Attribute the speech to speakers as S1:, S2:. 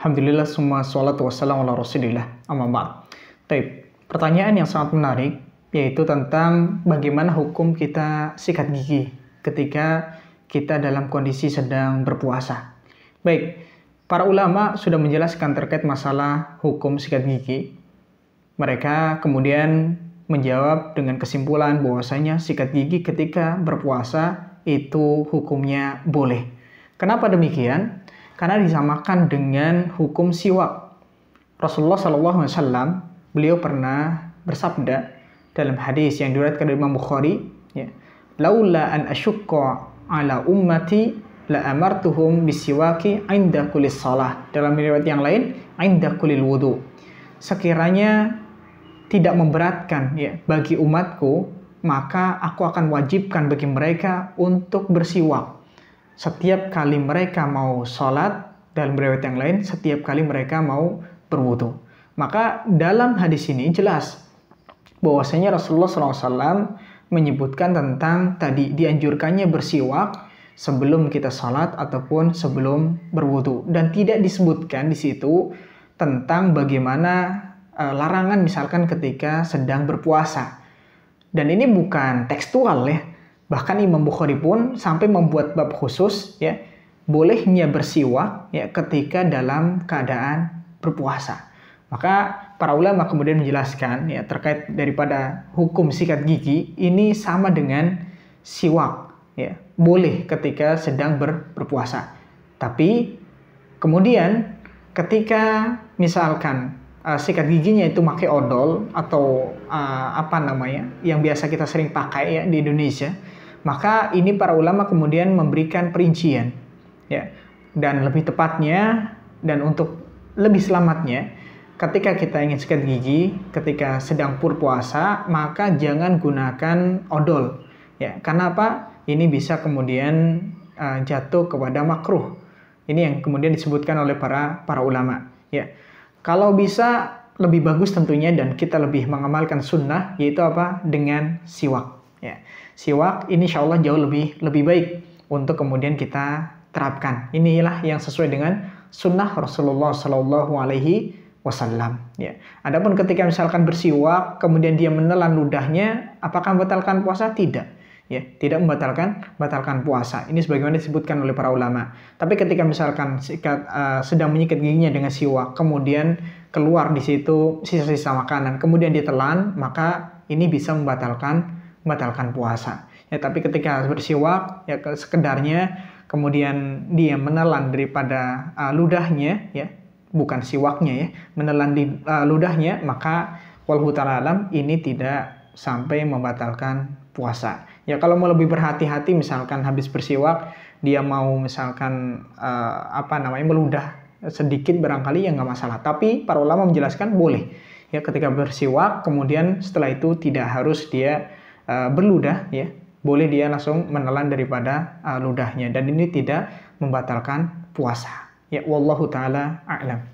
S1: Alhamdulillah, semua salatu wassalamu ala rasulillah, amma ba'd. Baik, pertanyaan yang sangat menarik, yaitu tentang bagaimana hukum kita sikat gigi ketika kita dalam kondisi sedang berpuasa. Baik, para ulama sudah menjelaskan terkait masalah hukum sikat gigi. Mereka kemudian menjawab dengan kesimpulan bahwasanya sikat gigi ketika berpuasa itu hukumnya boleh. Kenapa demikian? Karena disamakan dengan hukum siwak. Rasulullah SAW, beliau pernah bersabda dalam hadis yang diriwayatkan dari Imam Bukhari, ya, laula an asyukka ala ummati la amartuhum bisiwaki inda kulli shalah. Dalam riwayat yang lain, inda kulli wudu. Sekiranya tidak memberatkan, ya, bagi umatku, maka aku akan wajibkan bagi mereka untuk bersiwak setiap kali mereka mau sholat, dalam riwayat yang lain, setiap kali mereka mau berwudu. Maka dalam hadis ini jelas bahwasanya Rasulullah SAW menyebutkan tentang tadi dianjurkannya bersiwak sebelum kita sholat ataupun sebelum berwudu. Dan tidak disebutkan di situ tentang bagaimana larangan misalkan ketika sedang berpuasa. Dan ini bukan tekstual, ya. Bahkan Imam Bukhari pun sampai membuat bab khusus, ya, bolehnya bersiwak, ya, ketika dalam keadaan berpuasa. Maka para ulama kemudian menjelaskan, ya, terkait daripada hukum sikat gigi ini sama dengan siwak, ya, boleh ketika sedang berpuasa. Tapi kemudian ketika misalkan sikat giginya itu pakai odol atau yang biasa kita sering pakai, ya, di Indonesia, maka ini para ulama kemudian memberikan perincian, ya, dan lebih tepatnya dan untuk lebih selamatnya ketika kita ingin sikat gigi ketika sedang berpuasa, maka jangan gunakan odol, ya, karena apa? Ini bisa kemudian jatuh kepada makruh. Ini yang kemudian disebutkan oleh para ulama, ya. Kalau bisa lebih bagus tentunya dan kita lebih mengamalkan sunnah, yaitu apa? Dengan siwak, ya. Siwak ini insya Allah jauh lebih baik untuk kemudian kita terapkan. Inilah yang sesuai dengan sunnah Rasulullah SAW, ya. Adapun ketika misalkan bersiwak kemudian dia menelan ludahnya, apakah membatalkan puasa? Tidak, ya, tidak membatalkan puasa. Ini sebagaimana disebutkan oleh para ulama. Tapi ketika misalkan sedang menyikat giginya dengan siwak, kemudian keluar di situ sisa-sisa makanan, kemudian ditelan, maka ini bisa membatalkan puasa. Ya, tapi ketika bersiwak, ya, sekedarnya kemudian dia menelan daripada ludahnya, ya, bukan siwaknya, ya, menelan di ludahnya, maka wallahu ta'ala alam ini tidak sampai membatalkan puasa. Ya, kalau mau lebih berhati-hati misalkan habis bersiwak dia mau misalkan meludah sedikit barangkali, ya nggak masalah. Tapi para ulama menjelaskan boleh, ya, ketika bersiwak kemudian setelah itu tidak harus dia berludah, ya, boleh dia langsung menelan daripada ludahnya dan ini tidak membatalkan puasa. Ya, wallahu taala a'lam.